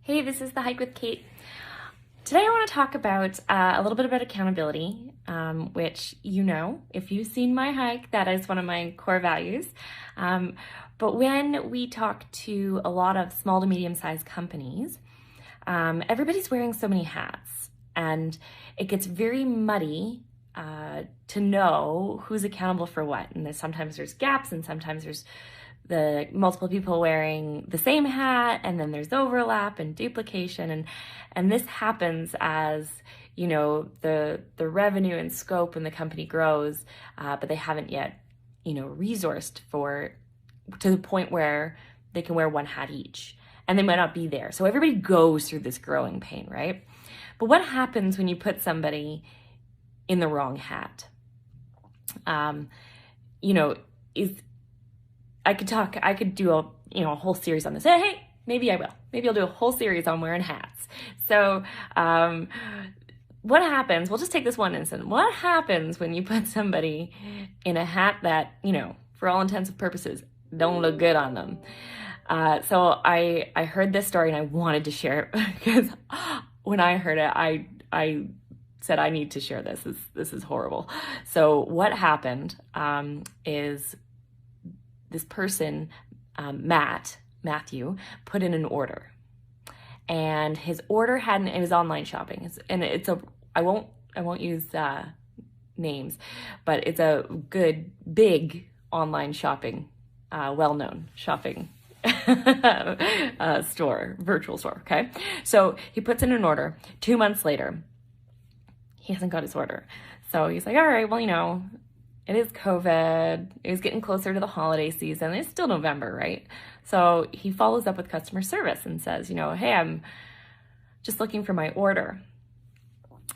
Hey, this is The Hike with Kate. Today I want to talk about a little bit about accountability, which if you've seen my hike, that is one of my core values. But when we talk to a lot of small to medium-sized companies, everybody's wearing so many hats, and it gets very muddy to know who's accountable for what. And sometimes there's gaps, and sometimes there's the multiple people wearing the same hat, and then there's overlap and duplication, and this happens as the revenue and scope in the company grows, but they haven't yet resourced to the point where they can wear one hat each, and they might not be there. So everybody goes through this growing pain, right? But what happens when you put somebody in the wrong hat? I could do a whole series on this. Hey, maybe I will. Maybe I'll do a whole series on wearing hats. So what happens, we'll just take this one instance. What happens when you put somebody in a hat that, for all intents and purposes, don't look good on them? So I heard this story and I wanted to share it because when I heard it, I said, I need to share this. This is horrible. So what happened is this person, Matthew, put in an order, and his order it was online shopping, and I won't use names, but it's a good big online shopping, well-known shopping store, virtual store. Okay, so he puts in an order. 2 months later, he hasn't got his order, so he's like, all right, well, it is COVID. It was getting closer to the holiday season. It's still November, right? So he follows up with customer service and says, hey, I'm just looking for my order.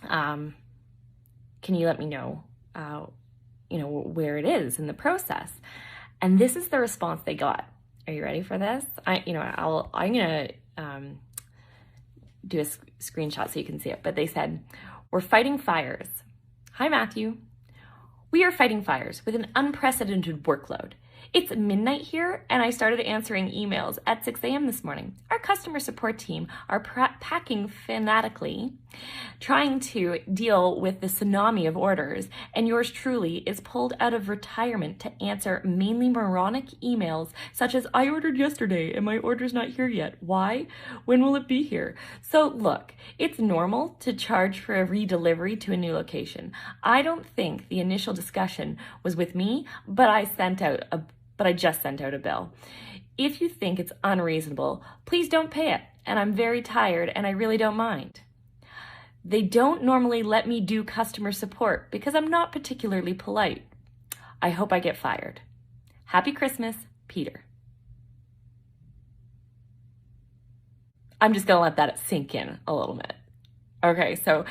Can you let me know, where it is in the process? And this is the response they got. Are you ready for this? I'm gonna do a screenshot so you can see it. But they said, "We're fighting fires. Hi, Matthew. We are fighting fires with an unprecedented workload. It's midnight here, and I started answering emails at 6 a.m. this morning. Our customer support team are packing fanatically, trying to deal with the tsunami of orders, and yours truly is pulled out of retirement to answer mainly moronic emails such as, I ordered yesterday and my order's not here yet. Why? When will it be here? So look, it's normal to charge for a redelivery to a new location. I don't think the initial discussion was with me, but I just sent out a bill. If you think it's unreasonable, please don't pay it. And I'm very tired and I really don't mind. They don't normally let me do customer support because I'm not particularly polite. I hope I get fired. Happy Christmas, Peter." I'm just gonna let that sink in a little bit. Okay, so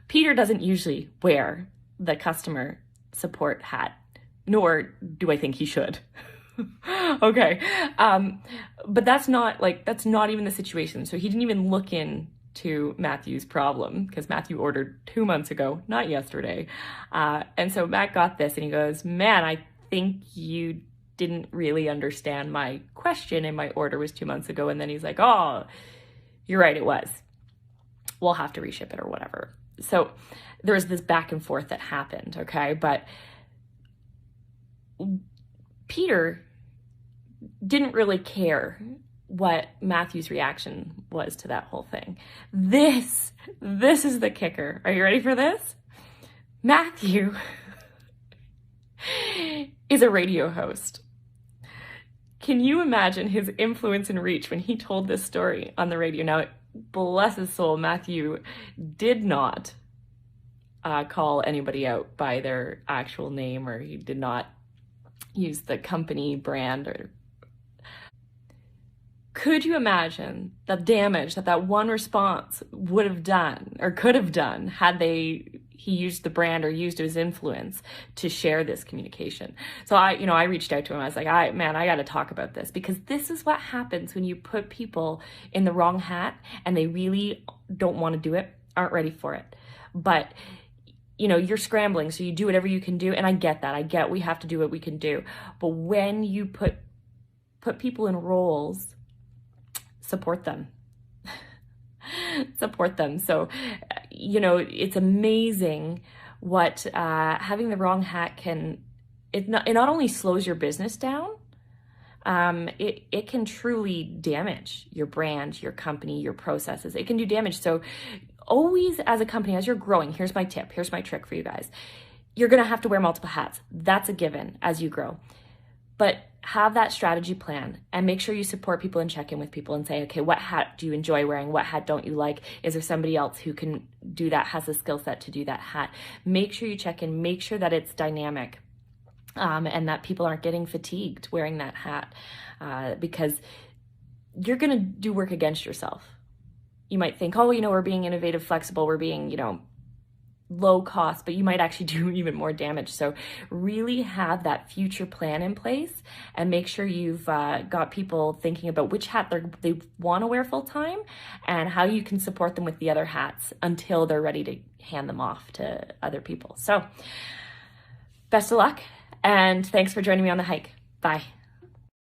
Peter doesn't usually wear the customer support hat, nor do I think he should. Okay, but that's not even the situation. So he didn't even look into Matthew's problem because Matthew ordered 2 months ago, not yesterday. And so Matt got this and he goes, "Man, I think you didn't really understand my question and my order was 2 months ago." And then he's like, "Oh, you're right, it was. We'll have to reship it or whatever." So there was this back and forth that happened, okay? But Peter didn't really care what Matthew's reaction was to that whole thing. This is the kicker. Are you ready for this? Matthew is a radio host. Can you imagine his influence and reach when he told this story on the radio? Now, bless his soul, Matthew did not call anybody out by their actual name, or he did not use the company brand. Could you imagine the damage that one response would have done or could have done had he used the brand or used his influence to share this communication? So I reached out to him. I was like, I got to talk about this, because this is what happens when you put people in the wrong hat and they really don't want to do it, aren't ready for it. But you're scrambling, so you do whatever you can do. And I get that. I get we have to do what we can do. But when you put people in roles, support them. support them. So, it's amazing what having the wrong hat it not only slows your business down, it can truly damage your brand, your company, your processes. It can do damage. So always, as a company, as you're growing, here's my tip, here's my trick for you guys. You're going to have to wear multiple hats. That's a given as you grow. But have that strategy plan and make sure you support people and check in with people and say, okay, what hat do you enjoy wearing? What hat don't you like? Is there somebody else who can do that, has the skill set to do that hat? Make sure you check in, make sure that it's dynamic, and that people aren't getting fatigued wearing that hat, because you're going to do work against yourself. You might think, oh, we're being innovative, flexible, we're being, low cost, but you might actually do even more damage. So really have that future plan in place and make sure you've got people thinking about which hat they want to wear full time and how you can support them with the other hats until they're ready to hand them off to other people. So best of luck and thanks for joining me on the hike. Bye.